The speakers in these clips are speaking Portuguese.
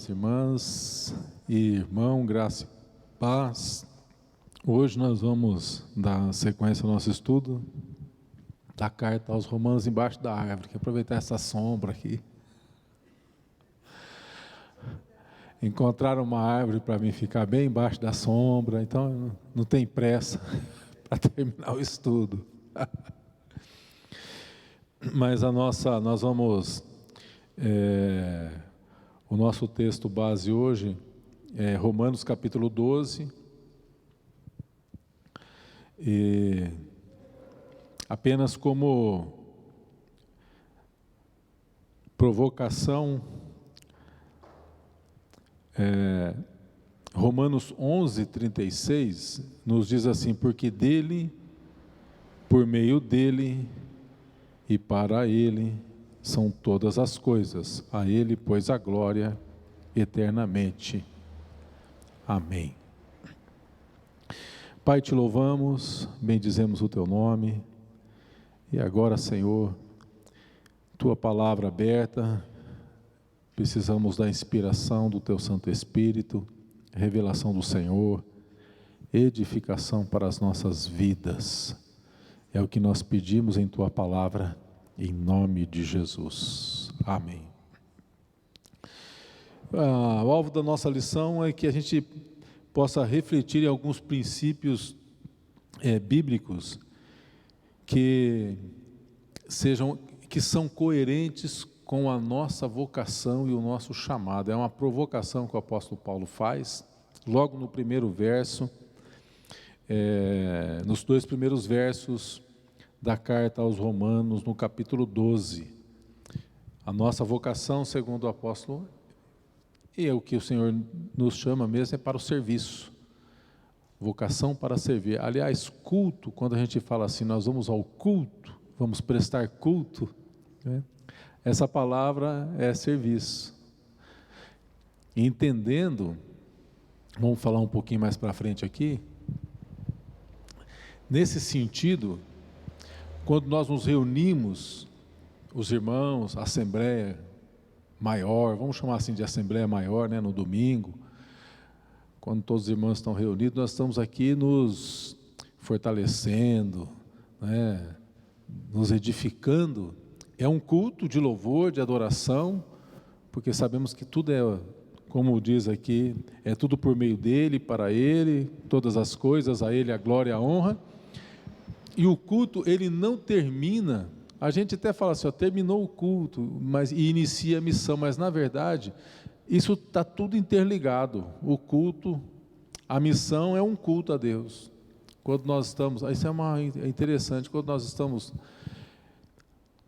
amadas irmãs e irmão, graça e paz. Hoje nós vamos dar sequência ao nosso estudo da carta aos Romanos embaixo da árvore. Quero aproveitar essa sombra aqui. Encontraram uma árvore para mim ficar bem embaixo da sombra, então não tem pressa para terminar o estudo. Mas nós vamos... o nosso texto base hoje é Romanos capítulo 12, e apenas como provocação, Romanos 11, 36 nos diz assim: porque dele, por meio dele e para ele são todas as coisas, a ele pois a glória eternamente. Amém. Pai, te louvamos, bendizemos o teu nome, e agora, Senhor, tua palavra aberta, precisamos da inspiração do teu Santo Espírito, revelação do Senhor, edificação para as nossas vidas, é o que nós pedimos em tua palavra, em nome de Jesus. Amém. O alvo da nossa lição é que a gente possa refletir em alguns princípios bíblicos que são coerentes com a nossa vocação e o nosso chamado. É uma provocação que o apóstolo Paulo faz, logo no primeiro verso, nos dois primeiros versos da carta aos Romanos, no capítulo 12. A nossa vocação, segundo o apóstolo, e é o que o Senhor nos chama mesmo, é para o serviço. Vocação para servir. Aliás, culto, quando a gente fala assim, nós vamos ao culto, vamos prestar culto, né? Essa palavra é serviço. Entendendo, vamos falar um pouquinho mais para frente aqui, nesse sentido, quando nós nos reunimos, os irmãos, a assembleia maior, vamos chamar assim de assembleia maior, né, no domingo, quando todos os irmãos estão reunidos, nós estamos aqui nos fortalecendo, né, nos edificando. É um culto de louvor, de adoração, porque sabemos que tudo como diz aqui, é tudo por meio dele, para ele, todas as coisas, a ele a glória e a honra. E o culto, ele não termina, a gente até fala assim, terminou o culto, e inicia a missão, mas na verdade, isso está tudo interligado. O culto, a missão é um culto a Deus. Quando nós estamos, isso é interessante, quando nós estamos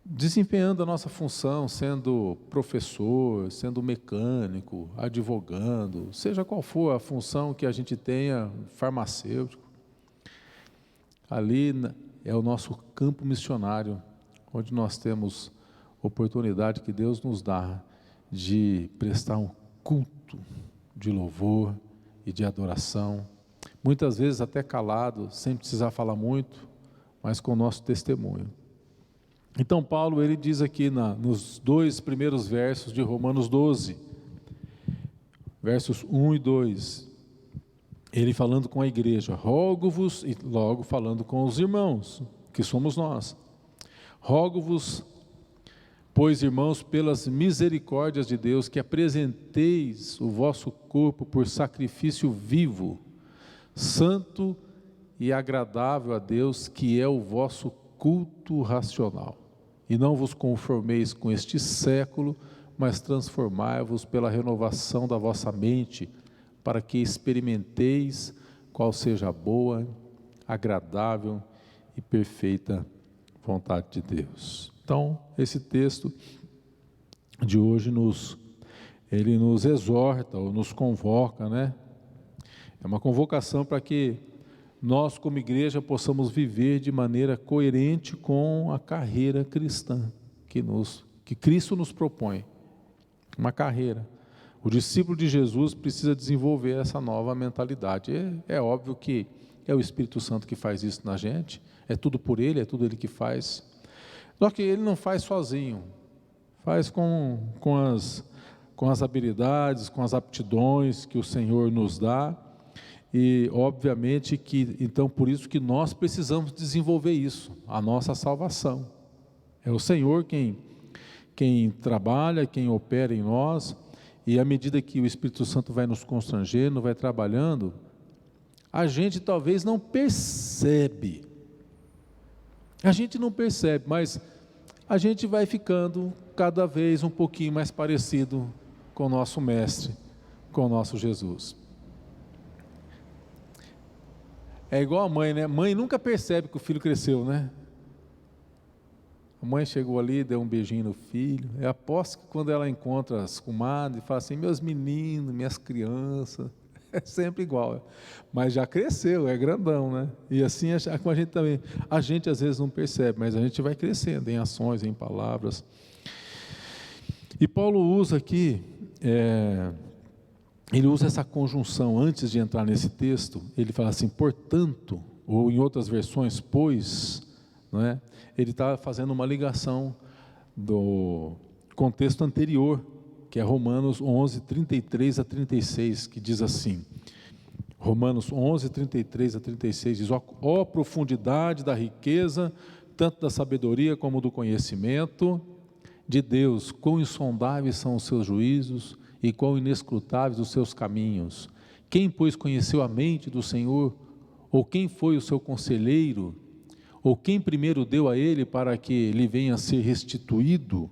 desempenhando a nossa função, sendo professor, sendo mecânico, advogando, seja qual for a função que a gente tenha, farmacêutico, ali é o nosso campo missionário, onde nós temos oportunidade que Deus nos dá de prestar um culto de louvor e de adoração, muitas vezes até calado, sem precisar falar muito, mas com o nosso testemunho. Então Paulo, ele diz aqui nos dois primeiros versos de Romanos 12, versos 1 e 2, ele falando com a igreja, rogo-vos, e logo falando com os irmãos, que somos nós, rogo-vos, pois irmãos, pelas misericórdias de Deus, que apresenteis o vosso corpo por sacrifício vivo, santo e agradável a Deus, que é o vosso culto racional. E não vos conformeis com este século, mas transformai-vos pela renovação da vossa mente, para que experimenteis qual seja a boa, agradável e perfeita vontade de Deus. Então, esse texto de hoje ele nos exorta, ou nos convoca, né? É uma convocação para que nós, como igreja, possamos viver de maneira coerente com a carreira cristã que Cristo nos propõe, uma carreira. O discípulo de Jesus precisa desenvolver essa nova mentalidade. É óbvio que é o Espírito Santo que faz isso na gente, é tudo por Ele, é tudo Ele que faz. Só que Ele não faz sozinho, faz com com as habilidades, com as aptidões que o Senhor nos dá, e obviamente que, então, por isso que nós precisamos desenvolver isso, a nossa salvação. É o Senhor quem trabalha, quem opera em nós, e à medida que o Espírito Santo vai nos constrangendo, vai trabalhando, a gente talvez não percebe, mas a gente vai ficando cada vez um pouquinho mais parecido com o nosso Mestre, com o nosso Jesus. É igual a mãe, né? Mãe nunca percebe que o filho cresceu, né? A mãe chegou ali, deu um beijinho no filho. Eu aposto que quando ela encontra as comadres, fala assim: meus meninos, minhas crianças, é sempre igual. Mas já cresceu, é grandão, né? E assim com a gente também. A gente às vezes não percebe, mas a gente vai crescendo em ações, em palavras. E Paulo usa aqui, ele usa essa conjunção antes de entrar nesse texto. Ele fala assim: portanto, ou em outras versões, pois, não é? Ele está fazendo uma ligação do contexto anterior, que é Romanos 11, 33 a 36, que diz assim, Romanos 11, 33 a 36, diz: ó profundidade da riqueza, tanto da sabedoria como do conhecimento de Deus, quão insondáveis são os seus juízos e quão inescrutáveis os seus caminhos. Quem, pois, conheceu a mente do Senhor? Ou quem foi o seu conselheiro? Ou quem primeiro deu a ele para que lhe venha a ser restituído?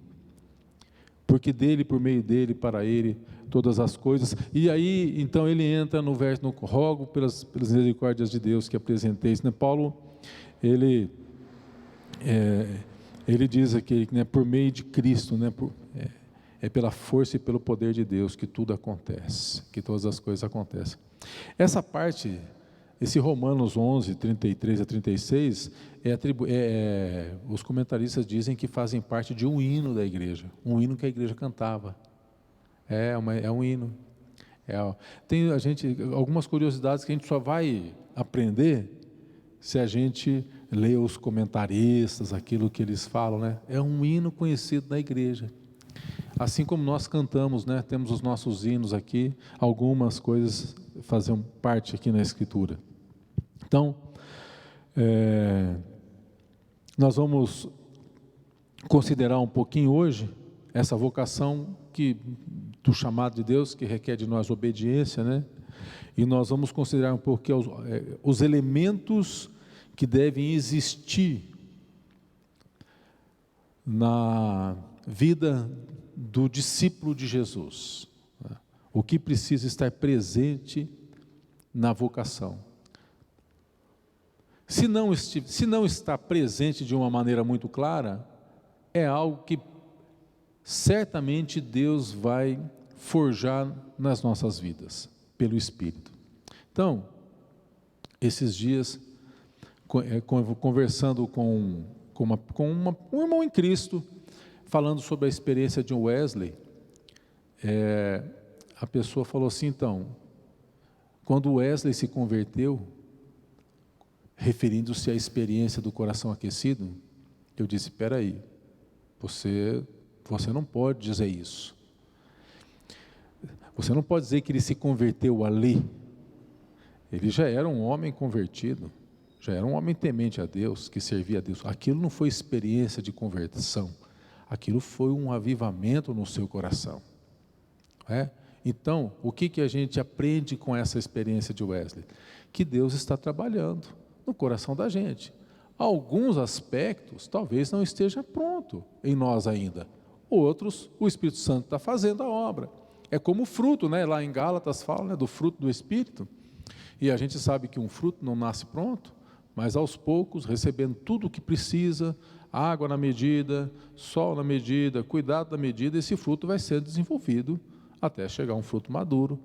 Porque dele, por meio dele, para ele, todas as coisas. E aí, então, ele entra no verso, no rogo pelas misericórdias de Deus que apresenteis. Né? Paulo, ele diz aqui, né, por meio de Cristo, né, é pela força e pelo poder de Deus que tudo acontece, que todas as coisas acontecem. Essa parte, esse Romanos 11, 33 a 36, os comentaristas dizem que fazem parte de um hino da igreja, um hino que a igreja cantava. É um hino. Tem algumas curiosidades que a gente só vai aprender se a gente lê os comentaristas, aquilo que eles falam, né? É um hino conhecido na igreja. Assim como nós cantamos, né? Temos os nossos hinos aqui, algumas coisas fazem parte aqui na Escritura. Então, nós vamos considerar um pouquinho hoje essa vocação do chamado de Deus, que requer de nós obediência, né? E nós vamos considerar um pouquinho os elementos que devem existir na vida do discípulo de Jesus, né? O que precisa estar presente na vocação. Se não está presente de uma maneira muito clara, é algo que certamente Deus vai forjar nas nossas vidas, pelo Espírito. Então, esses dias, conversando com um irmão em Cristo, falando sobre a experiência de Wesley, a pessoa falou assim: então, quando Wesley se converteu, referindo-se à experiência do coração aquecido, eu disse: espera aí, você não pode dizer isso. Você não pode dizer que ele se converteu ali. Ele já era um homem convertido, já era um homem temente a Deus, que servia a Deus. Aquilo não foi experiência de conversão, aquilo foi um avivamento no seu coração. Então, o que a gente aprende com essa experiência de Wesley? Que Deus está trabalhando no coração da gente. Alguns aspectos talvez não esteja pronto em nós ainda. Outros, o Espírito Santo está fazendo a obra. É como o fruto, né? Lá em Gálatas fala, né, do fruto do Espírito. E a gente sabe que um fruto não nasce pronto, mas aos poucos, recebendo tudo o que precisa, água na medida, sol na medida, cuidado na medida, esse fruto vai ser desenvolvido até chegar a um fruto maduro.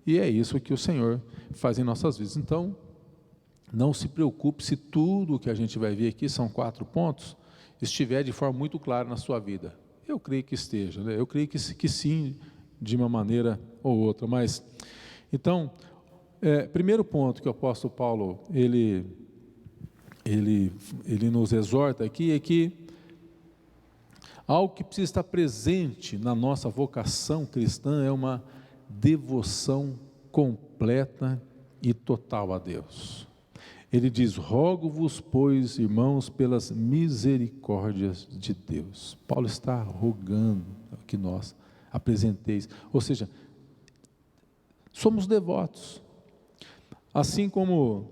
E é isso que o Senhor faz em nossas vidas. Então, não se preocupe se tudo o que a gente vai ver aqui, são 4 pontos, estiver de forma muito clara na sua vida. Eu creio que esteja, né? Eu creio que sim, de uma maneira ou outra. Mas, então, primeiro ponto que o apóstolo Paulo, ele nos exorta aqui, é que Algo que precisa estar presente na nossa vocação cristã é uma devoção completa e total a Deus. Ele diz: rogo-vos, pois, irmãos, pelas misericórdias de Deus. Paulo está rogando que nós apresenteis, ou seja, somos devotos. Assim como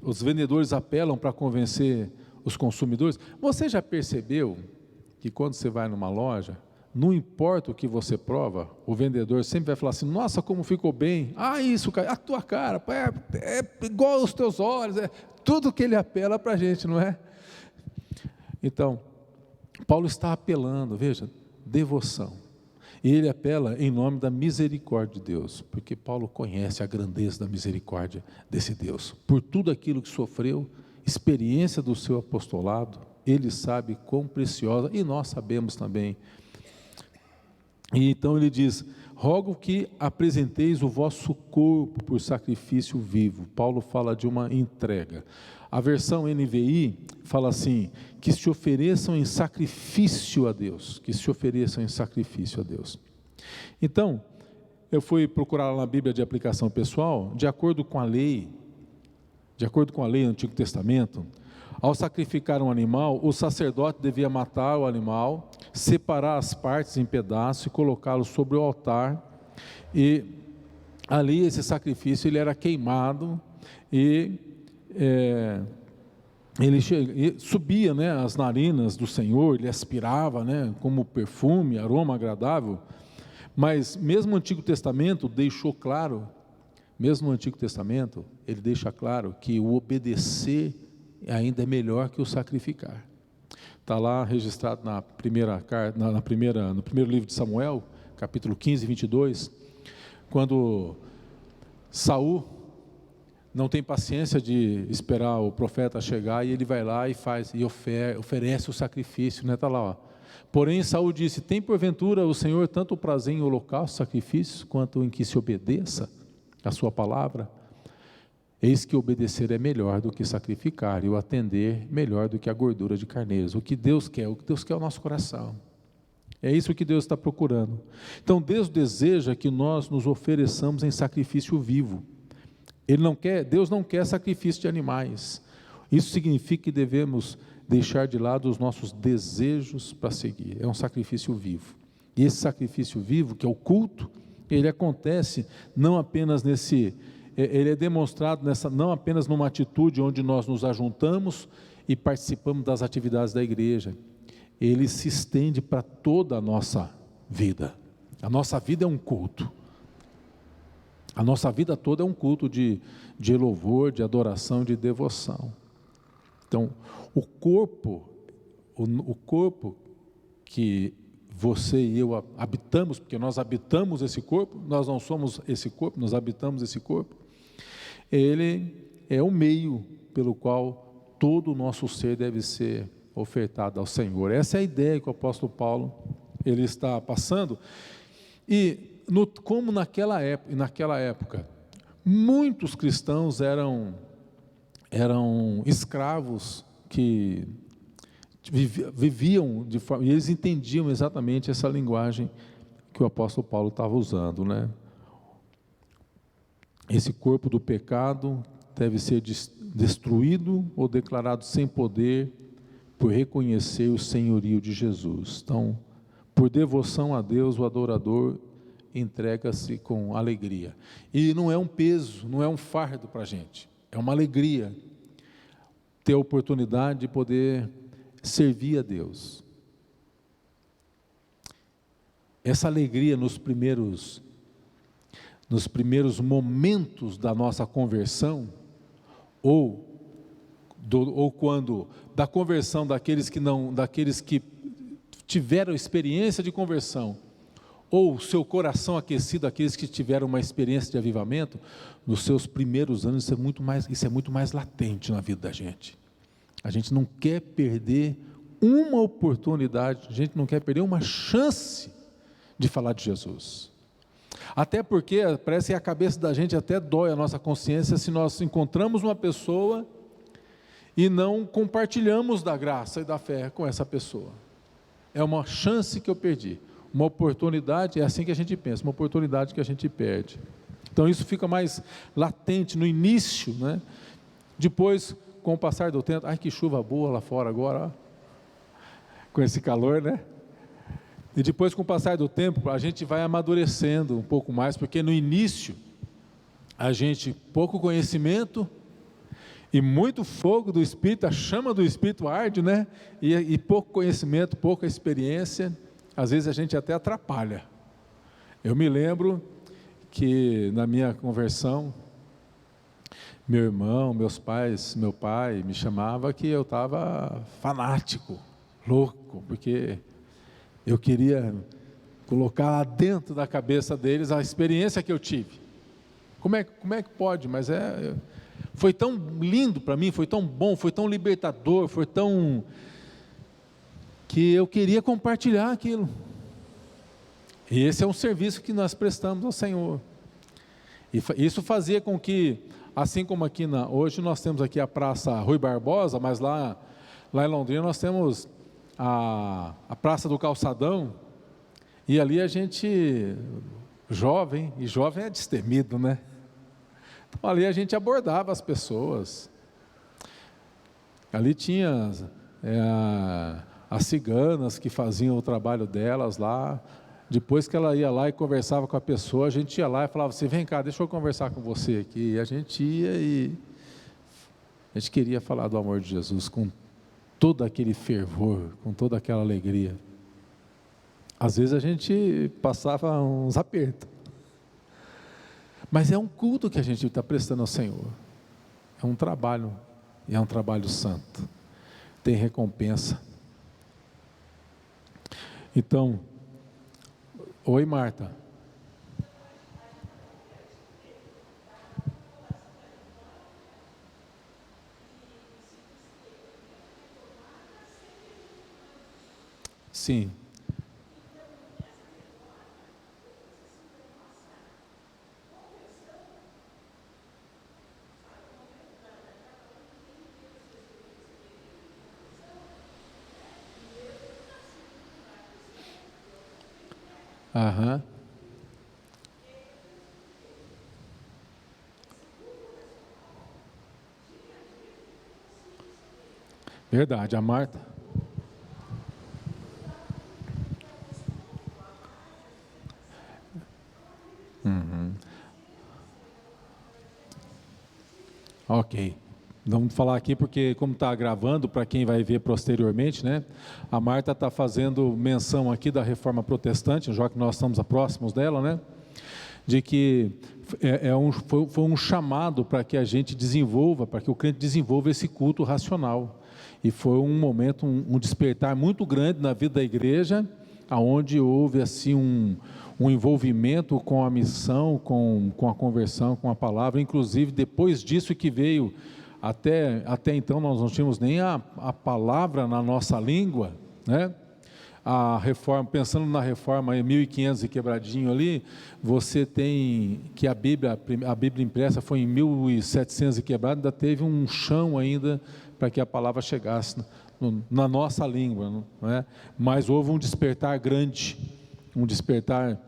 os vendedores apelam para convencer os consumidores, você já percebeu que quando você vai numa loja, não importa o que você prova, o vendedor sempre vai falar assim: nossa, como ficou bem, isso, a tua cara, é igual aos teus olhos, tudo que ele apela para a gente, não é? Então, Paulo está apelando, veja, devoção, e ele apela em nome da misericórdia de Deus, porque Paulo conhece a grandeza da misericórdia desse Deus, por tudo aquilo que sofreu, experiência do seu apostolado, ele sabe quão preciosa, e nós sabemos também. E então ele diz: rogo que apresenteis o vosso corpo por sacrifício vivo. Paulo fala de uma entrega. A versão NVI fala assim: que se ofereçam em sacrifício a Deus, que se ofereçam em sacrifício a Deus. Então, eu fui procurar lá na Bíblia de aplicação pessoal, de acordo com a lei do Antigo Testamento, ao sacrificar um animal, o sacerdote devia matar o animal, separar as partes em pedaços e colocá-lo sobre o altar, e ali esse sacrifício ele era queimado, e ele subia, né, as narinas do Senhor, ele aspirava, né, como perfume, aroma agradável. Mas mesmo o Antigo Testamento deixou claro, ele deixa claro que o obedecer ainda é melhor que o sacrificar. Está lá registrado no primeiro livro de Samuel, capítulo 15, 22, quando Saul não tem paciência de esperar o profeta chegar, e ele vai lá e oferece o sacrifício, né? Está lá, ó. Porém Saul disse: tem porventura o Senhor tanto prazer em holocausto, sacrifícios, quanto em que se obedeça a sua palavra? Eis que obedecer é melhor do que sacrificar, e o atender melhor do que a gordura de carneiros. O que Deus quer é o nosso coração. É isso que Deus está procurando. Então Deus deseja que nós nos ofereçamos em sacrifício vivo. Deus não quer sacrifício de animais. Isso significa que devemos deixar de lado os nossos desejos para seguir. É um sacrifício vivo. E esse sacrifício vivo, que é o culto, ele acontece não apenas ele é demonstrado não apenas numa atitude onde nós nos ajuntamos e participamos das atividades da igreja. Ele se estende para toda a nossa vida. A nossa vida é um culto. A nossa vida toda é um culto de louvor, de adoração, de devoção. Então, o corpo que você e eu habitamos, porque nós habitamos esse corpo, nós não somos esse corpo, nós habitamos esse corpo, ele é o meio pelo qual todo o nosso ser deve ser ofertado ao Senhor. Essa é a ideia que o apóstolo Paulo ele está passando. E como naquela época, muitos cristãos eram escravos que viviam de forma, e eles entendiam exatamente essa linguagem que o apóstolo Paulo estava usando, né? Esse corpo do pecado deve ser destruído ou declarado sem poder por reconhecer o senhorio de Jesus. Então, por devoção a Deus, o adorador entrega-se com alegria. E não é um peso, não é um fardo para a gente, é uma alegria ter a oportunidade de poder servir a Deus. Essa alegria nos primeiros momentos da nossa conversão, ou quando da conversão daqueles que tiveram experiência de conversão, ou seu coração aquecido, aqueles que tiveram uma experiência de avivamento, nos seus primeiros anos, isso é muito mais latente na vida da gente. A gente não quer perder uma oportunidade, a gente não quer perder uma chance de falar de Jesus. Até porque parece que a cabeça da gente até dói, a nossa consciência, se nós encontramos uma pessoa e não compartilhamos da graça e da fé com essa pessoa. é uma chance que eu perdi, uma oportunidade, é assim que a gente pensa, uma oportunidade que a gente perde. Então isso fica mais latente no início, né? Depois, com o passar do tempo, ai que chuva boa lá fora agora, ó, com esse calor, né? E depois, com o passar do tempo, a gente vai amadurecendo um pouco mais, porque no início, a gente, pouco conhecimento e muito fogo do Espírito, a chama do Espírito arde, né? E pouco conhecimento, pouca experiência, às vezes a gente até atrapalha. Eu me lembro que na minha conversão, meu irmão, meus pais, meu pai me chamava que eu estava fanático, louco, porque eu queria colocar lá dentro da cabeça deles a experiência que eu tive. Como é que pode? Mas foi tão lindo para mim, foi tão bom, foi tão libertador, foi tão... que eu queria compartilhar aquilo. E esse é um serviço que nós prestamos ao Senhor. E isso fazia com que, assim como aqui hoje nós temos aqui a Praça Rui Barbosa, mas lá em Londrina nós temos a Praça do Calçadão, e ali a gente, jovem é destemido, né? Então ali a gente abordava as pessoas. Ali tinha as ciganas que faziam o trabalho delas lá. Depois que ela ia lá e conversava com a pessoa, a gente ia lá e falava assim, vem cá, deixa eu conversar com você aqui. E a gente ia e a gente queria falar do amor de Jesus com todo aquele fervor, com toda aquela alegria. Às vezes a gente passava uns apertos. Mas é um culto que a gente está prestando ao Senhor. É um trabalho, e é um trabalho santo. Tem recompensa. Então, oi Marta. Sim. Aham. Verdade, a Marta. Ok. Vamos falar aqui porque, como está gravando, para quem vai ver posteriormente, né? A Marta está fazendo menção aqui da Reforma Protestante, já que nós estamos próximos dela, né? De que foi um chamado para que a gente desenvolva, para que o crente desenvolva esse culto racional. E foi um momento, um despertar muito grande na vida da igreja, aonde houve assim um envolvimento com a missão, com a conversão, com a palavra. Inclusive, depois disso que veio, até então nós não tínhamos nem a palavra na nossa língua, né? A reforma, pensando na reforma em 1500 e quebradinho ali, você tem que a Bíblia impressa foi em 1700 e quebrado, ainda teve um chão ainda para que a palavra chegasse na nossa língua, não é? Mas houve um despertar grande, um despertar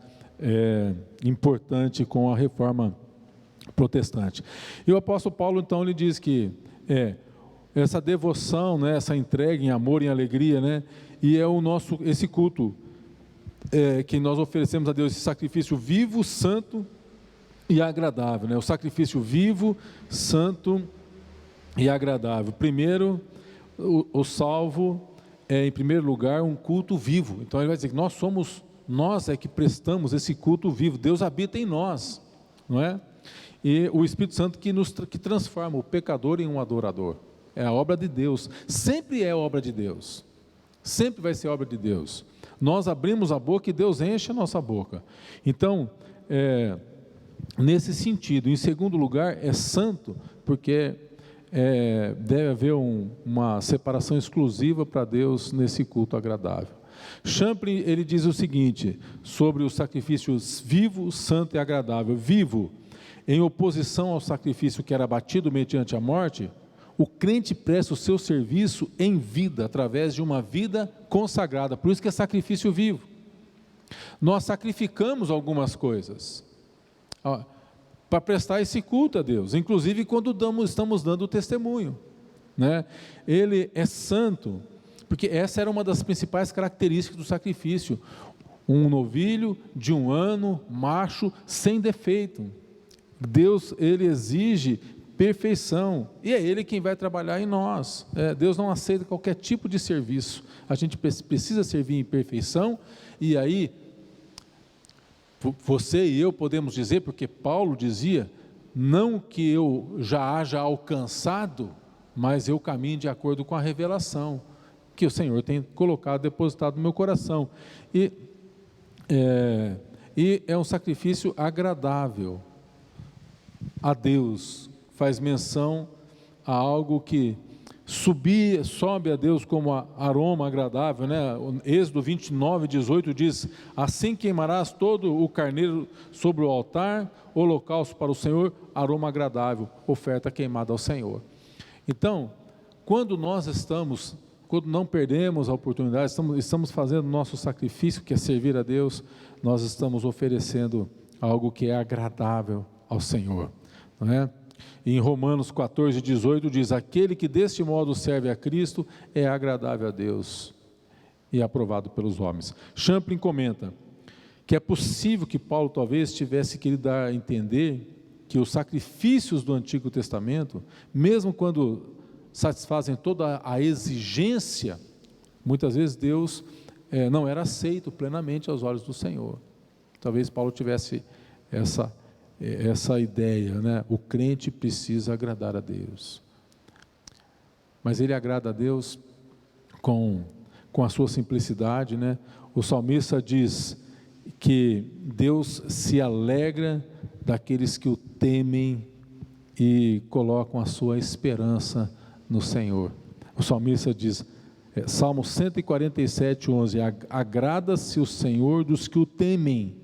importante com a reforma protestante. E o apóstolo Paulo então ele diz que essa devoção, né, essa entrega em amor, em alegria, né, e é esse culto que nós oferecemos a Deus, esse sacrifício vivo, santo e agradável, né, o sacrifício vivo, santo e agradável. Primeiro, o salvo em primeiro lugar, um culto vivo. Então ele vai dizer que nós é que prestamos esse culto vivo. Deus habita em nós, não é? E o Espírito Santo que transforma o pecador em um adorador. É a obra de Deus, sempre é obra de Deus, sempre vai ser obra de Deus. Nós abrimos a boca e Deus enche a nossa boca. Então, nesse sentido, em segundo lugar, é santo, porque deve haver uma separação exclusiva para Deus nesse culto agradável. Champlin, ele diz o seguinte, sobre os sacrifícios vivo, santo e agradável. Vivo, em oposição ao sacrifício que era abatido mediante a morte, O crente presta o seu serviço em vida, através de uma vida consagrada, por isso que é sacrifício vivo. Nós sacrificamos algumas coisas para prestar esse culto a Deus, inclusive quando estamos dando o testemunho, né? Ele é santo, porque essa era uma das principais características do sacrifício, um novilho de 1 ano, macho, sem defeito. Deus, ele exige perfeição, e é Ele quem vai trabalhar em nós. Deus não aceita qualquer tipo de serviço, a gente precisa servir em perfeição, e aí, você e eu podemos dizer, porque Paulo dizia, não que eu já haja alcançado, mas eu caminho de acordo com a revelação, que o Senhor tem colocado, depositado no meu coração, e é um sacrifício agradável a Deus, faz menção a algo que sobe a Deus como aroma agradável, né? Êxodo 29:18 diz, assim queimarás todo o carneiro sobre o altar, holocausto para o Senhor, aroma agradável, oferta queimada ao Senhor. Então, quando não perdemos a oportunidade, estamos fazendo nosso sacrifício, que é servir a Deus, nós estamos oferecendo algo que é agradável ao Senhor, não é? Em Romanos 14:18 diz, aquele que deste modo serve a Cristo é agradável a Deus e aprovado pelos homens. Champlin comenta que é possível que Paulo talvez tivesse querido dar a entender que os sacrifícios do Antigo Testamento, mesmo quando satisfazem toda a exigência, muitas vezes Deus não era aceito plenamente aos olhos do Senhor. Talvez Paulo tivesse essa ideia, né? O crente precisa agradar a Deus, mas ele agrada a Deus com a sua simplicidade, né? O salmista diz que Deus se alegra daqueles que o temem e colocam a sua esperança no Senhor. O salmista diz, Salmo 147:11, agrada-se o Senhor dos que o temem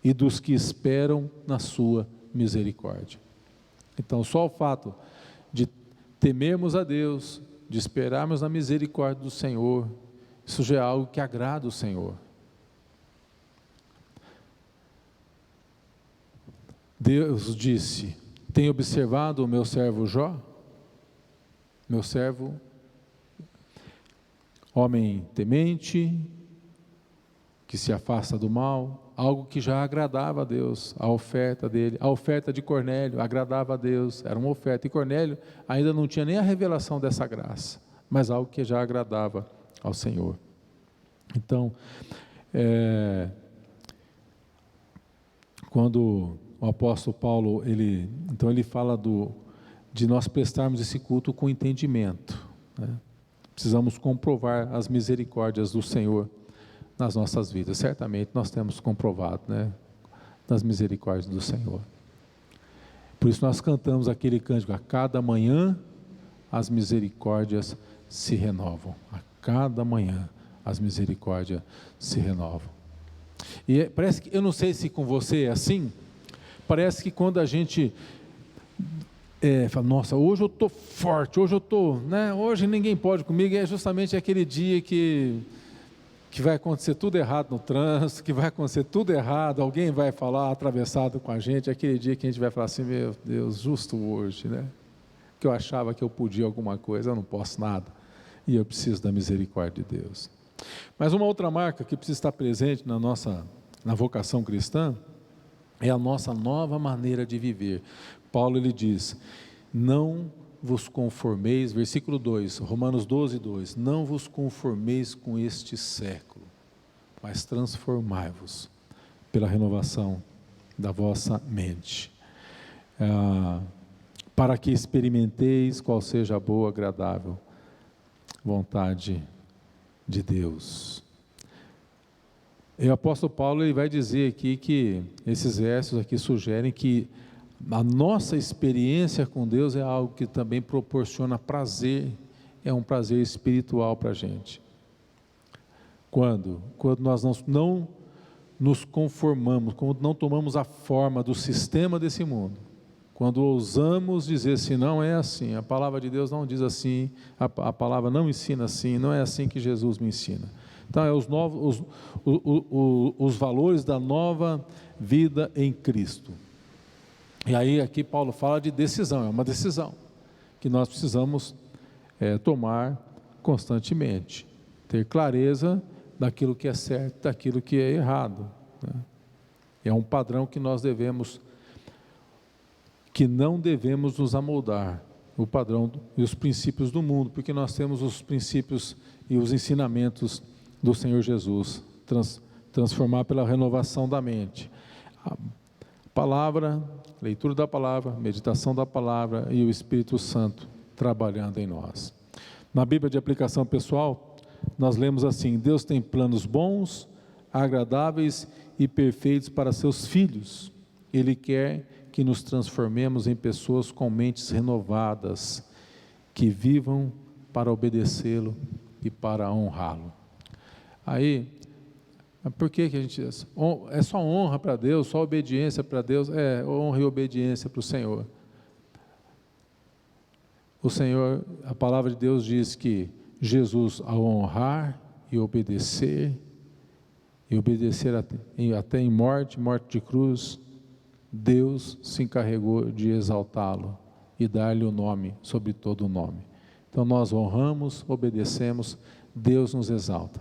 e dos que esperam na sua misericórdia. Então, só o fato de temermos a Deus, de esperarmos na misericórdia do Senhor, isso já é algo que agrada o Senhor. Deus disse, tem observado o meu servo Jó? Meu servo, homem temente, que se afasta do mal, algo que já agradava a Deus, a oferta dele, a oferta de Cornélio agradava a Deus, era uma oferta, e Cornélio ainda não tinha nem a revelação dessa graça, mas algo que já agradava ao Senhor. Então, quando o apóstolo Paulo, ele fala de nós prestarmos esse culto com entendimento, né? Precisamos comprovar as misericórdias do Senhor nas nossas vidas. Certamente nós temos comprovado, né, nas misericórdias do Senhor. Por isso nós cantamos aquele cântico, a cada manhã as misericórdias se renovam. A cada manhã as misericórdias se renovam. E parece que, eu não sei se com você é assim, parece que quando a gente fala, nossa, hoje eu estou forte, hoje eu estou, né, hoje ninguém pode comigo, é justamente aquele dia que vai acontecer tudo errado no trânsito, que vai acontecer tudo errado, alguém vai falar atravessado com a gente, aquele dia que a gente vai falar assim, meu Deus, justo hoje, né? Que eu achava que eu podia alguma coisa, eu não posso nada, e eu preciso da misericórdia de Deus. Mas uma outra marca que precisa estar presente na vocação cristã, é a nossa nova maneira de viver. Paulo, ele diz, não vos conformeis, versículo 2, Romanos 12:2, não vos conformeis com este século, mas transformai-vos pela renovação da vossa mente, para que experimenteis qual seja a boa, agradável vontade de Deus. E o apóstolo Paulo, ele vai dizer aqui que esses versos aqui sugerem que a nossa experiência com Deus é algo que também proporciona prazer, é um prazer espiritual para a gente. Quando nós não nos conformamos, quando não tomamos a forma do sistema desse mundo, Quando ousamos dizer assim, não é assim, a palavra de Deus não diz assim, a palavra não ensina assim, não é assim que Jesus me ensina. Então, é os valores da nova vida em Cristo. E aí aqui Paulo fala de decisão, é uma decisão que nós precisamos tomar constantemente, ter clareza daquilo que é certo, daquilo que é errado, né? É um padrão que nós não devemos nos amoldar, o padrão e os princípios do mundo, porque nós temos os princípios e os ensinamentos do Senhor Jesus, transformar pela renovação da mente. A palavra, leitura da palavra, meditação da palavra e o Espírito Santo trabalhando em nós. Na Bíblia de aplicação pessoal, nós lemos assim: Deus tem planos bons, agradáveis e perfeitos para seus filhos. Ele quer que nos transformemos em pessoas com mentes renovadas, que vivam para obedecê-lo e para honrá-lo. Aí, por que a gente... É só honra para Deus, só obediência para Deus? Honra e obediência para o Senhor. O Senhor, a palavra de Deus diz que Jesus, ao honrar e obedecer até em morte de cruz, Deus se encarregou de exaltá-lo e dar-lhe o nome sobre todo o nome. Então nós honramos, obedecemos, Deus nos exalta.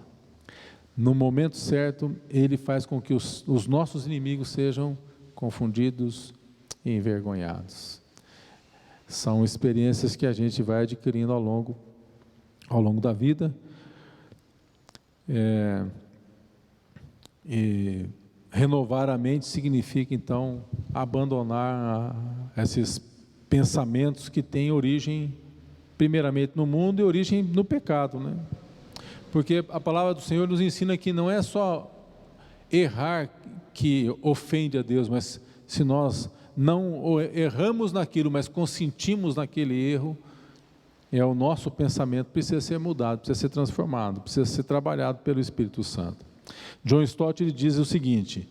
No momento certo, Ele faz com que os nossos inimigos sejam confundidos e envergonhados. São experiências que a gente vai adquirindo ao longo da vida. E renovar a mente significa, então, abandonar esses pensamentos que têm origem, primeiramente, no mundo e origem no pecado, né? Porque a palavra do Senhor nos ensina que não é só errar que ofende a Deus, mas se nós não erramos naquilo, mas consentimos naquele erro, o nosso pensamento precisa ser mudado, precisa ser transformado, precisa ser trabalhado pelo Espírito Santo. John Stott, ele diz o seguinte: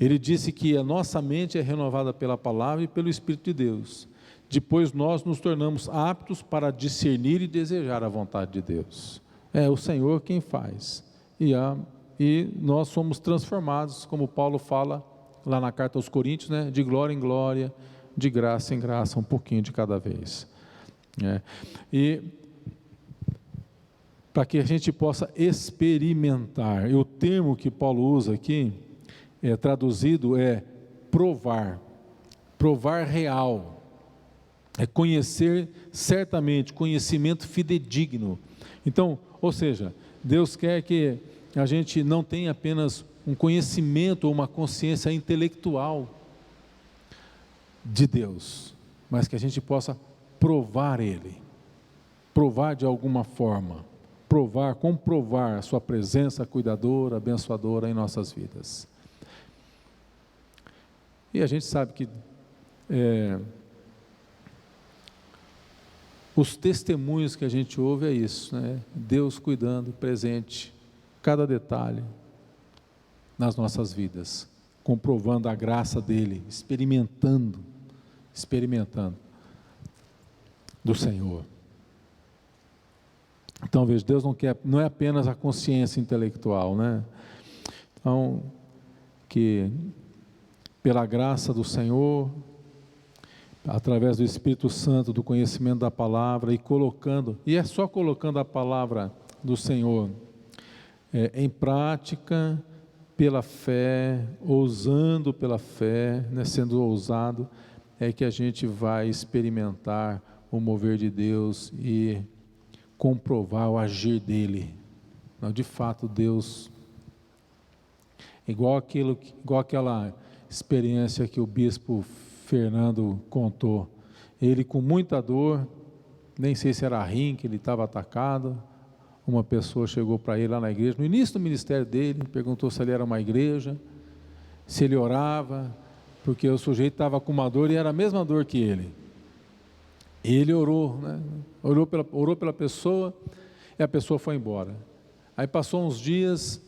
ele disse que a nossa mente é renovada pela palavra e pelo Espírito de Deus. Depois nós nos tornamos aptos para discernir e desejar a vontade de Deus. É o Senhor quem faz. E nós somos transformados, como Paulo fala lá na carta aos Coríntios, né? De glória em glória, de graça em graça, um pouquinho de cada vez. E para que a gente possa experimentar, e o termo que Paulo usa aqui, traduzido provar real, conhecer certamente, conhecimento fidedigno. Então, ou seja, Deus quer que a gente não tenha apenas um conhecimento ou uma consciência intelectual de Deus, mas que a gente possa provar Ele, provar de alguma forma, comprovar a sua presença cuidadora, abençoadora em nossas vidas. E a gente sabe que os testemunhos que a gente ouve é isso, né? Deus cuidando, presente, cada detalhe nas nossas vidas, comprovando a graça dEle, experimentando do Senhor. Então veja, Deus não é apenas a consciência intelectual, né? Então, que pela graça do Senhor, através do Espírito Santo, do conhecimento da palavra, e é só colocando a palavra do Senhor em prática, pela fé, ousando pela fé, né, sendo ousado, que a gente vai experimentar o mover de Deus e comprovar o agir dEle. Não, de fato, Deus, igual aquela experiência que o bispo Fernando contou, ele com muita dor, nem sei se era rim que ele estava atacado, uma pessoa chegou para ele lá na igreja, no início do ministério dele, perguntou se ele era uma igreja, se ele orava, porque o sujeito estava com uma dor e era a mesma dor que ele. Ele orou, né? Orou pela pessoa e a pessoa foi embora. Aí passou uns dias,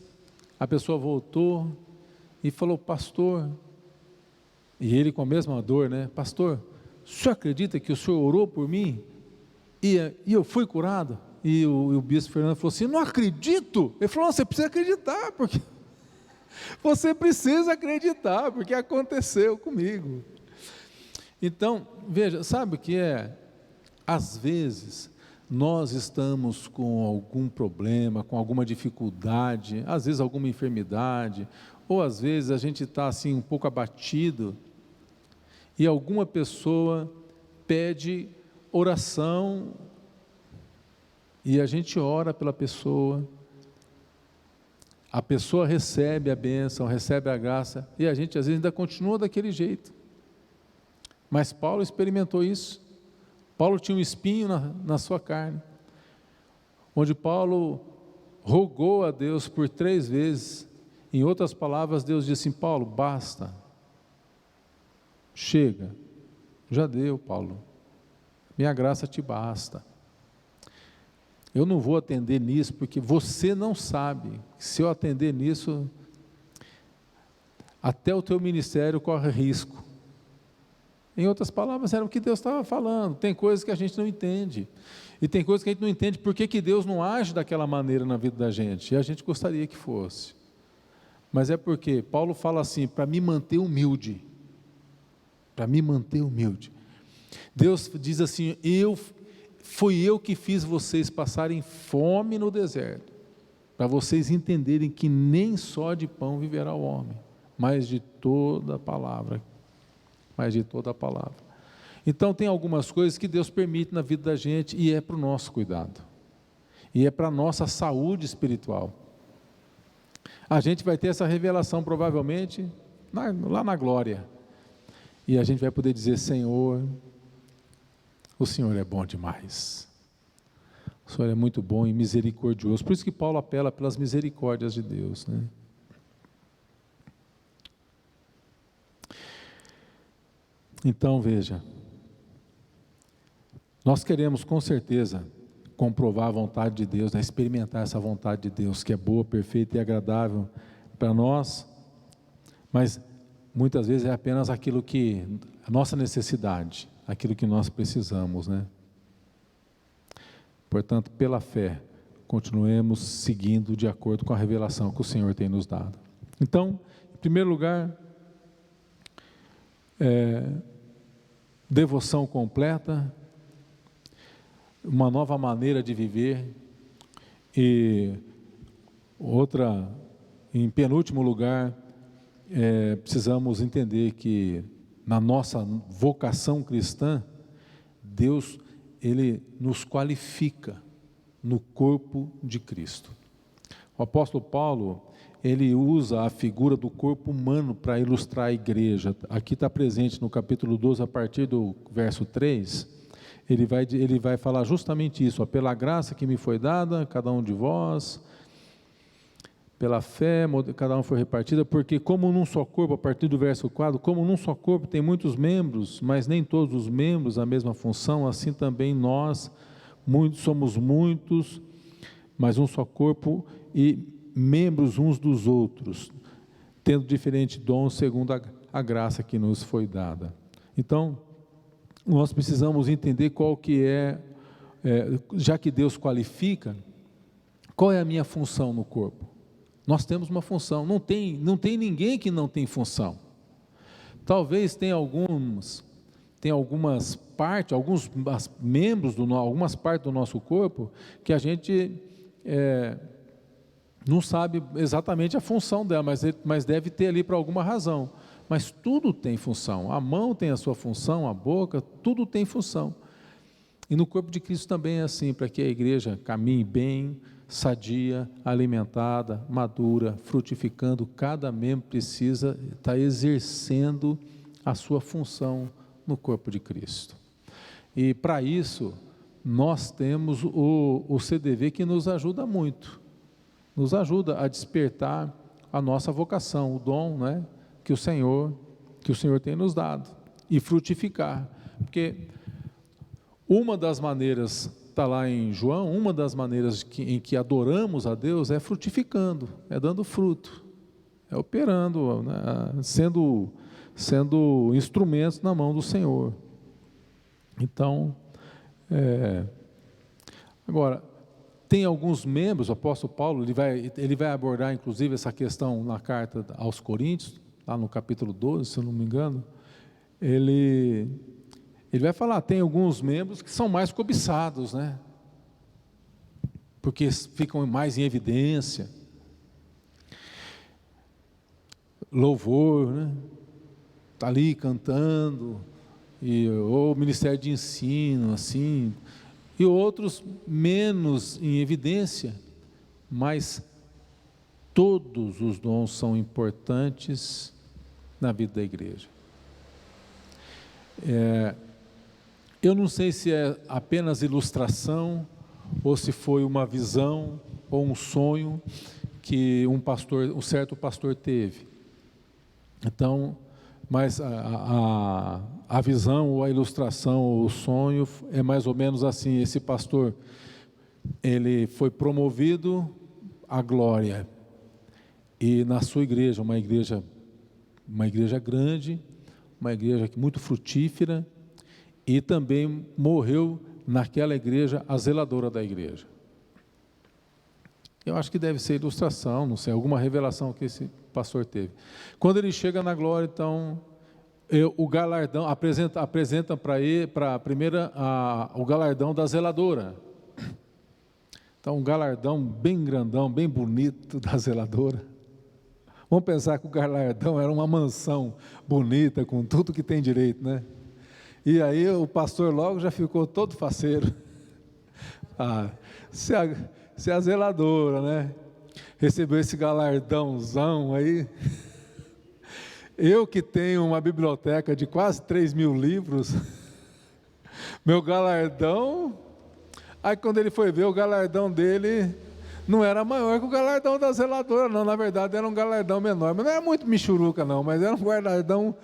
a pessoa voltou e falou: pastor, e ele com a mesma dor, né? Pastor, o senhor acredita que o senhor orou por mim e eu fui curado? E o bispo Fernando falou assim, não acredito. Ele falou, não, você precisa acreditar, porque você precisa acreditar, porque aconteceu comigo. Então, veja, sabe o que é? Às vezes, nós estamos com algum problema, com alguma dificuldade, às vezes alguma enfermidade, ou às vezes a gente está assim um pouco abatido, e alguma pessoa pede oração, e a gente ora pela pessoa, a pessoa recebe a bênção, recebe a graça, e a gente às vezes ainda continua daquele jeito. Mas Paulo experimentou isso. Paulo tinha um espinho na sua carne, onde Paulo rogou a Deus por 3 vezes. Em outras palavras, Deus disse assim, Paulo, basta, chega, já deu, Paulo, minha graça te basta. Eu não vou atender nisso, porque você não sabe, se eu atender nisso, até o teu ministério corre risco. Em outras palavras, era o que Deus estava falando. Tem coisas que a gente não entende, e tem coisas que a gente não entende, por que Deus não age daquela maneira na vida da gente, e a gente gostaria que fosse, mas é porque Paulo fala assim, para me manter humilde, Deus diz assim, fui eu que fiz vocês passarem fome no deserto, para vocês entenderem que nem só de pão viverá o homem, mas de toda a palavra. Então tem algumas coisas que Deus permite na vida da gente, e é para o nosso cuidado, e é para a nossa saúde espiritual. A gente vai ter essa revelação provavelmente lá na glória, e a gente vai poder dizer, Senhor, o Senhor é bom demais, o Senhor é muito bom e misericordioso. Por isso que Paulo apela pelas misericórdias de Deus, né? Então veja, nós queremos com certeza comprovar a vontade de Deus, né? Experimentar essa vontade de Deus, que é boa, perfeita e agradável para nós, mas muitas vezes é apenas aquilo que, a nossa necessidade, aquilo que nós precisamos, né? Portanto, pela fé, continuemos seguindo de acordo com a revelação que o Senhor tem nos dado. Então, em primeiro lugar, devoção completa, uma nova maneira de viver, e outra, em penúltimo lugar, precisamos entender que na nossa vocação cristã, Deus, Ele nos qualifica no corpo de Cristo. O apóstolo Paulo, ele usa a figura do corpo humano para ilustrar a igreja. Aqui está presente no capítulo 12, a partir do verso 3, ele vai falar justamente isso, pela graça que me foi dada, cada um de vós, pela fé, cada um foi repartida, porque como num só corpo, a partir do verso 4, como num só corpo tem muitos membros, mas nem todos os membros a mesma função, assim também nós, somos muitos, mas um só corpo e membros uns dos outros, tendo diferentes dons segundo a graça que nos foi dada. Então, nós precisamos entender qual que já que Deus qualifica, qual é a minha função no corpo? Nós temos uma função, não tem ninguém que não tem função. Talvez tenha algumas partes, alguns membros, algumas partes do nosso corpo, que a gente não sabe exatamente a função dela, mas deve ter ali por alguma razão. Mas tudo tem função, a mão tem a sua função, a boca, tudo tem função. E no corpo de Cristo também é assim, para que a igreja caminhe bem, sadia, alimentada, madura, frutificando, cada membro precisa estar exercendo a sua função no corpo de Cristo. E para isso, nós temos o CDV que nos ajuda muito, nos ajuda a despertar a nossa vocação, o dom, né, que o Senhor tem nos dado, e frutificar, porque uma das maneiras, está lá em João, uma das maneiras em que adoramos a Deus é frutificando, é dando fruto, é operando, né, sendo instrumentos na mão do Senhor. Então, agora, tem alguns membros, o apóstolo Paulo, ele vai abordar inclusive essa questão na carta aos Coríntios, lá no capítulo 12, se eu não me engano, ele vai falar, tem alguns membros que são mais cobiçados, né? Porque ficam mais em evidência. Louvor, né? Está ali cantando, ou ministério de ensino, assim, e outros menos em evidência, mas todos os dons são importantes na vida da igreja. Eu não sei se é apenas ilustração, ou se foi uma visão, ou um sonho que um certo pastor teve. Então, mas a visão, ou a ilustração, ou o sonho é mais ou menos assim: esse pastor, ele foi promovido à glória, e na sua igreja, uma igreja grande, uma igreja muito frutífera, e também morreu naquela igreja a zeladora da igreja. Eu acho que deve ser ilustração, não sei, alguma revelação que esse pastor teve. Quando ele chega na glória, então, o galardão, apresenta para ele, o galardão da zeladora. Então, um galardão bem grandão, bem bonito da zeladora. Vamos pensar que o galardão era uma mansão bonita, com tudo que tem direito, né? E aí o pastor logo já ficou todo faceiro. Se a zeladora, né, recebeu esse galardãozão aí, eu que tenho uma biblioteca de quase 3.000 livros, meu galardão, aí quando ele foi ver, o galardão dele não era maior que o galardão da zeladora, não, na verdade era um galardão menor, mas não era muito michuruca não, mas era um galardão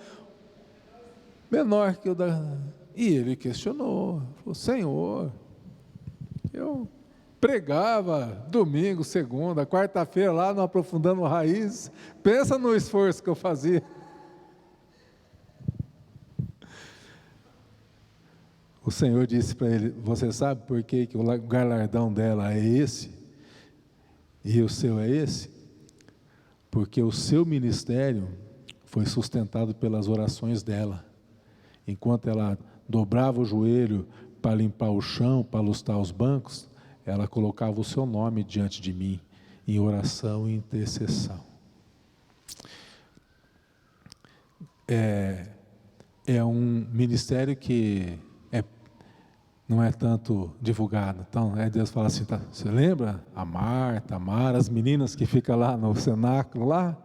menor que o da... E ele questionou, falou: Senhor, eu pregava domingo, segunda, quarta-feira lá no Aprofundando Raiz, pensa no esforço que eu fazia. O Senhor disse para ele: você sabe por que o galardão dela é esse e o seu é esse? Porque o seu ministério foi sustentado pelas orações dela. Enquanto ela dobrava o joelho para limpar o chão, para lustrar os bancos, ela colocava o seu nome diante de mim, em oração e intercessão. É um ministério que não é tanto divulgado. Então, Deus fala assim, tá, você lembra? A Marta, a Mara, as meninas que ficam lá no cenáculo lá,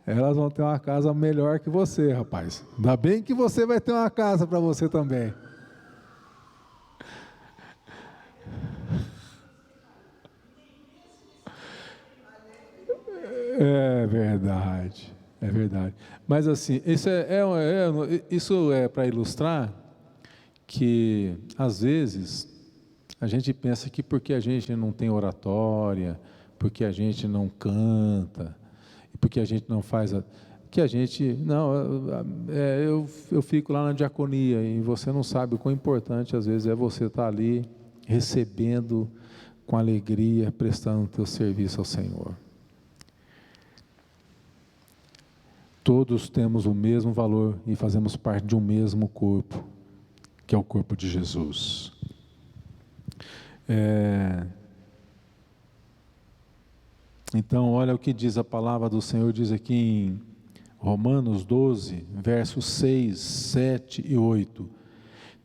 elas vão ter uma casa melhor que você, rapaz. Ainda bem que você vai ter uma casa para você também. É verdade, é verdade. Mas assim, isso é para ilustrar que, às vezes, a gente pensa que porque a gente não tem oratória, porque a gente não canta, porque a gente não faz... eu fico lá na diaconia e você não sabe o quão importante, às vezes, é você estar ali, recebendo com alegria, prestando o teu serviço ao Senhor. Todos temos o mesmo valor e fazemos parte de um mesmo corpo, que é o corpo de Jesus. Então, olha o que diz a palavra do Senhor, diz aqui em Romanos 12, versos 6, 7 e 8.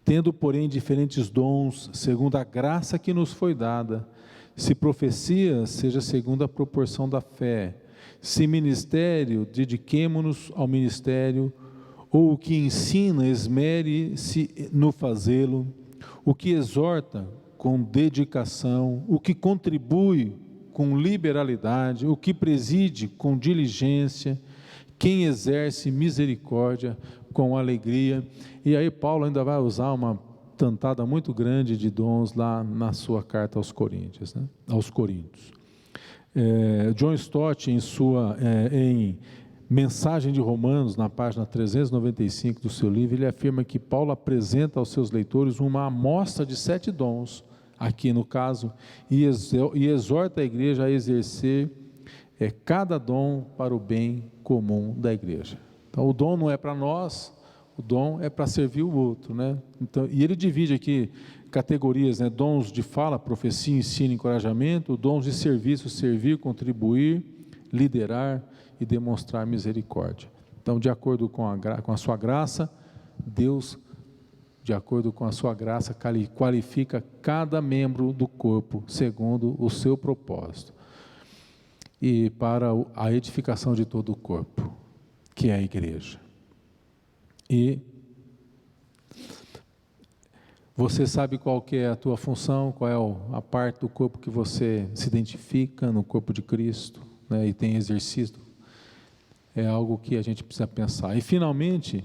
Tendo, porém, diferentes dons, segundo a graça que nos foi dada, se profecia, seja segundo a proporção da fé, se ministério, dediquemo-nos ao ministério, ou o que ensina, esmere-se no fazê-lo, o que exorta, com dedicação, o que contribui com liberalidade, o que preside com diligência, quem exerce misericórdia com alegria. E aí Paulo ainda vai usar uma tantada muito grande de dons lá na sua carta aos Coríntios, né? Aos Coríntios. John Stott, em Mensagem de Romanos, na página 395 do seu livro, ele afirma que Paulo apresenta aos seus leitores uma amostra de 7 dons, aqui no caso, e exorta a igreja a exercer cada dom para o bem comum da igreja. Então o dom não é para nós, o dom é para servir o outro, né? Então, e ele divide aqui categorias, né? Dons de fala, profecia, ensino, encorajamento, dons de serviço, servir, contribuir, liderar e demonstrar misericórdia. Então, de acordo com a sua graça, Deus, de acordo com a sua graça, qualifica cada membro do corpo segundo o seu propósito e para a edificação de todo o corpo, que é a igreja. E você sabe qual que é a tua função, qual é a parte do corpo que você se identifica no corpo de Cristo, né, e tem exercido. É algo que a gente precisa pensar. E finalmente,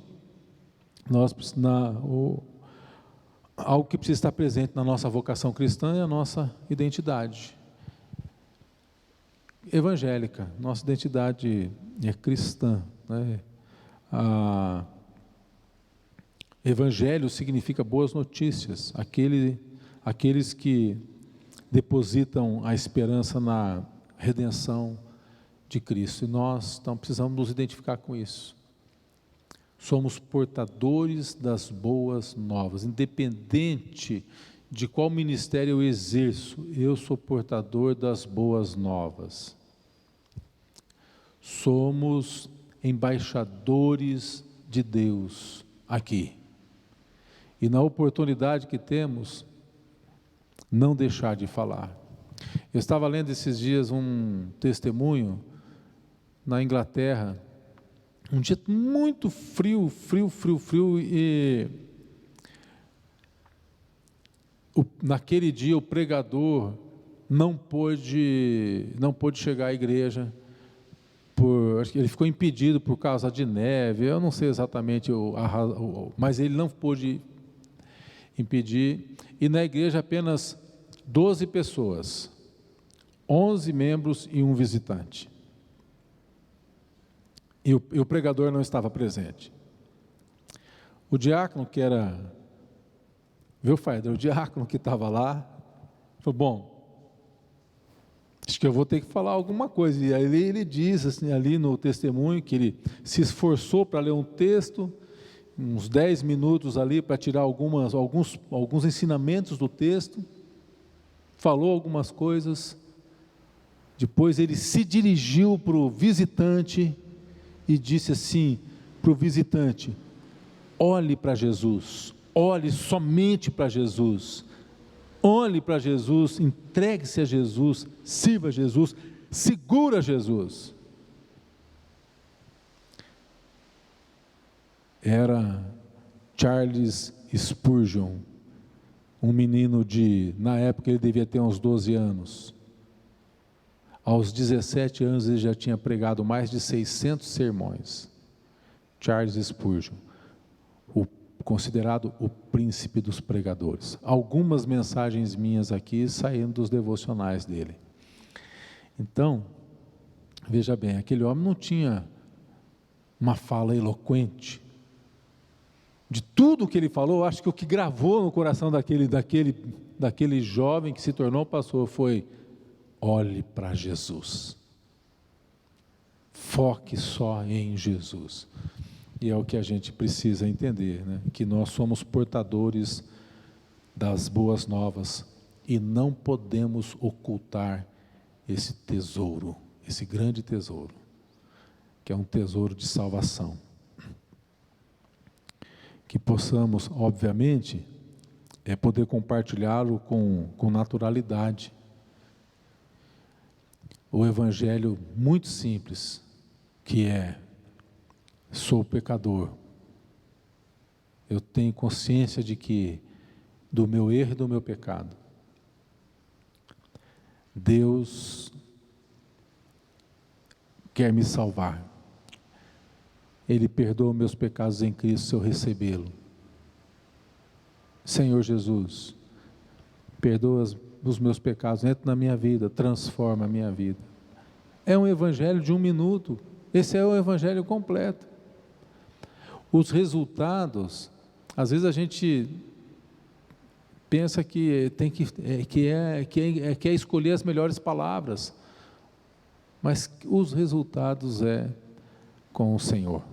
algo que precisa estar presente na nossa vocação cristã é a nossa identidade evangélica, nossa identidade é cristã, né? Evangelho significa boas notícias, aqueles que depositam a esperança na redenção de Cristo, e nós então precisamos nos identificar com isso. Somos portadores das boas novas, independente de qual ministério eu exerço, eu sou portador das boas novas. Somos embaixadores de Deus aqui. E na oportunidade que temos, não deixar de falar. Eu estava lendo esses dias um testemunho na Inglaterra, um dia muito frio, e naquele dia o pregador não pôde chegar à igreja, ele ficou impedido por causa de neve, eu não sei exatamente mas ele não pôde impedir, e na igreja apenas 12 pessoas, 11 membros e um visitante. E o pregador não estava presente. O diácono que era, viu, Faider? O diácono que estava lá, falou, bom, acho que eu vou ter que falar alguma coisa. E aí ele diz assim, ali no testemunho, que ele se esforçou para ler um texto, uns 10 minutos ali para tirar alguns ensinamentos do texto, falou algumas coisas, depois ele se dirigiu para o visitante e disse assim para o visitante, olhe para Jesus, olhe somente para Jesus, olhe para Jesus, entregue-se a Jesus, sirva a Jesus, segura Jesus. Era Charles Spurgeon, um menino na época ele devia ter uns 12 anos, aos 17 anos ele já tinha pregado mais de 600 sermões. Charles Spurgeon, considerado o príncipe dos pregadores. Algumas mensagens minhas aqui saindo dos devocionais dele. Então, veja bem, aquele homem não tinha uma fala eloquente. De tudo que ele falou, acho que o que gravou no coração daquele jovem que se tornou pastor foi: olhe para Jesus, foque só em Jesus. E é o que a gente precisa entender, né? Que nós somos portadores das boas novas e não podemos ocultar esse tesouro, esse grande tesouro, que é um tesouro de salvação. Que possamos, obviamente, poder compartilhá-lo com naturalidade. O evangelho muito simples, que é: sou pecador, eu tenho consciência do meu erro e do meu pecado. Deus quer me salvar, Ele perdoa meus pecados em Cristo se eu recebê-lo. Senhor Jesus, perdoa os meus pecados, entra na minha vida, transforma a minha vida. É um evangelho de 1 minuto, Esse é o Evangelho completo. Os resultados, às vezes a gente pensa que é escolher as melhores palavras, mas os resultados é com o Senhor.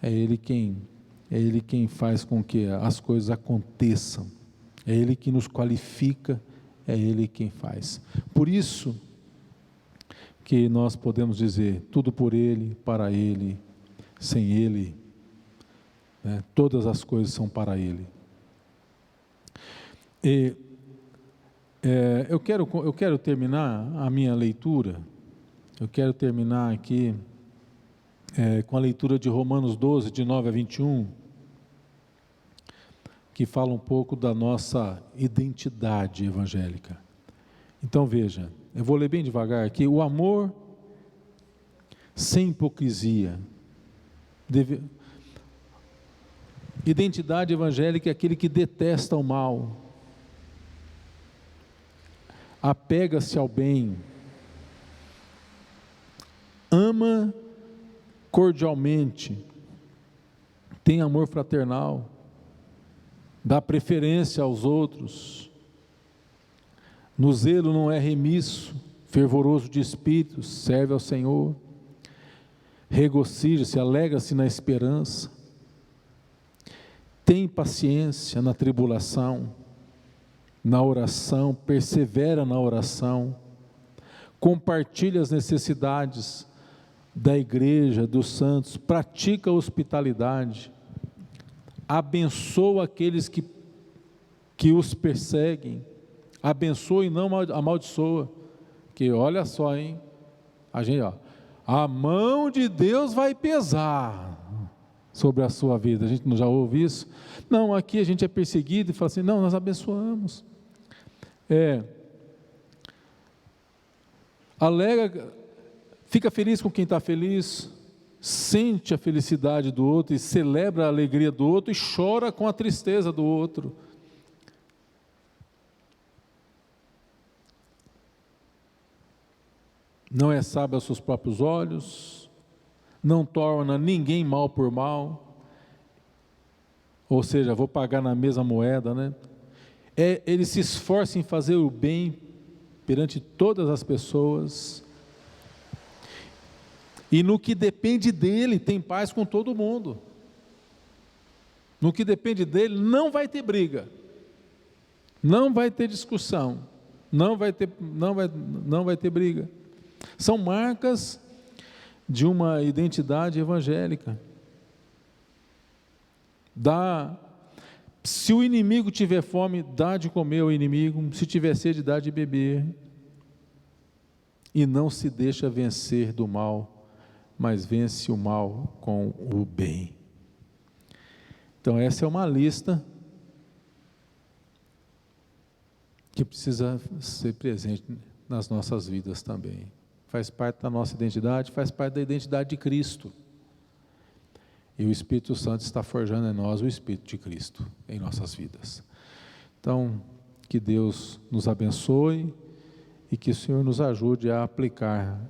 É Ele quem faz com que as coisas aconteçam. É Ele que nos qualifica, é Ele quem faz. Por isso que nós podemos dizer, tudo por Ele, para Ele, sem Ele, né, todas as coisas são para Ele. E eu quero terminar a minha leitura, eu quero terminar aqui com a leitura de Romanos 12, de 9 a 21, que fala um pouco da nossa identidade evangélica. Então veja, eu vou ler bem devagar aqui. O amor sem hipocrisia. Identidade evangélica é aquele que detesta o mal, apega-se ao bem, ama cordialmente, tem amor fraternal, dá preferência aos outros, no zelo não é remisso, fervoroso de espírito, serve ao Senhor, regocija-se, alegra-se na esperança, tem paciência na tribulação, na oração, persevera na oração, compartilha as necessidades da igreja, dos santos, pratica a hospitalidade, abençoa aqueles que os perseguem, abençoa e não amaldiçoa, que olha só, hein, a mão de Deus vai pesar sobre a sua vida. A gente não já ouve isso? Não, aqui a gente é perseguido e fala assim, não, nós abençoamos. Alega, fica feliz com quem está feliz, sente a felicidade do outro e celebra a alegria do outro e chora com a tristeza do outro. Não é sábio aos seus próprios olhos, não torna ninguém mal por mal, ou seja, vou pagar na mesma moeda, né? Ele se esforça em fazer o bem perante todas as pessoas, e no que depende dele, tem paz com todo mundo. No que depende dele, não vai ter briga, não vai ter discussão, não vai ter briga. São marcas de uma identidade evangélica. Se o inimigo tiver fome, dá de comer ao inimigo, se tiver sede, dá de beber, e não se deixa vencer do mal, mas vence o mal com o bem. Então essa é uma lista que precisa ser presente nas nossas vidas também. Faz parte da nossa identidade, faz parte da identidade de Cristo. E o Espírito Santo está forjando em nós o Espírito de Cristo em nossas vidas. Então, que Deus nos abençoe e que o Senhor nos ajude a aplicar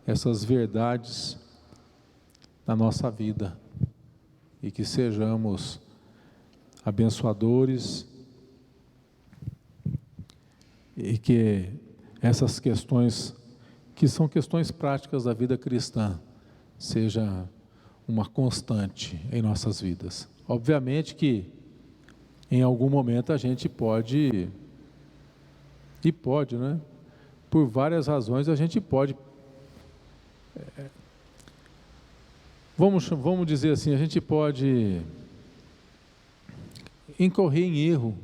essas verdades na nossa vida e que sejamos abençoadores e que essas questões, que são questões práticas da vida cristã, seja uma constante em nossas vidas. Obviamente que em algum momento a gente pode, né? Por várias razões a gente pode, vamos dizer assim, a gente pode incorrer em erro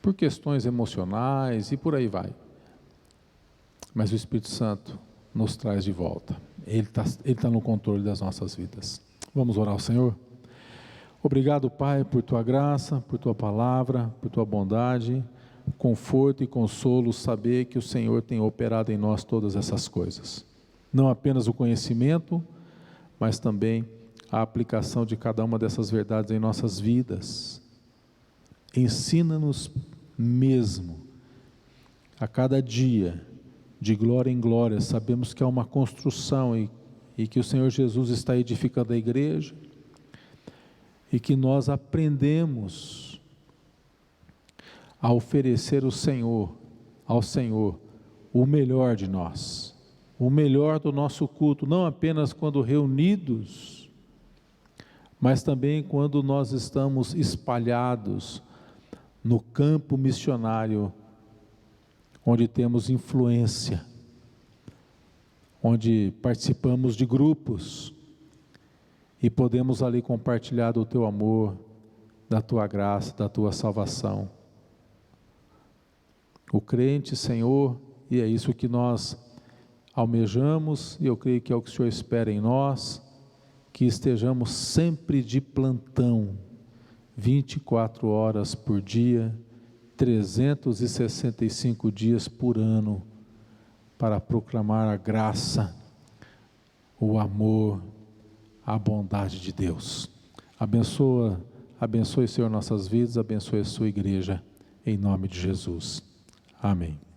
por questões emocionais e por aí vai. Mas o Espírito Santo nos traz de volta. Ele tá no controle das nossas vidas. Vamos orar ao Senhor? Obrigado, Pai, por Tua graça, por Tua palavra, por Tua bondade, conforto e consolo, saber que o Senhor tem operado em nós todas essas coisas. Não apenas o conhecimento, mas também a aplicação de cada uma dessas verdades em nossas vidas. Ensina-nos mesmo, a cada dia, de glória em glória. Sabemos que é uma construção e e que o Senhor Jesus está edificando a igreja, e que nós aprendemos a oferecer ao Senhor o melhor de nós, o melhor do nosso culto, não apenas quando reunidos, mas também quando nós estamos espalhados no campo missionário, onde temos influência, onde participamos de grupos e podemos ali compartilhar do teu amor, da tua graça, da tua salvação. O crente, Senhor, e é isso que nós almejamos, e eu creio que é o que o Senhor espera em nós, que estejamos sempre de plantão, 24 horas por dia, 365 dias por ano, para proclamar a graça, o amor, a bondade de Deus. Abençoe, Senhor, nossas vidas, abençoe a sua igreja, em nome de Jesus. Amém.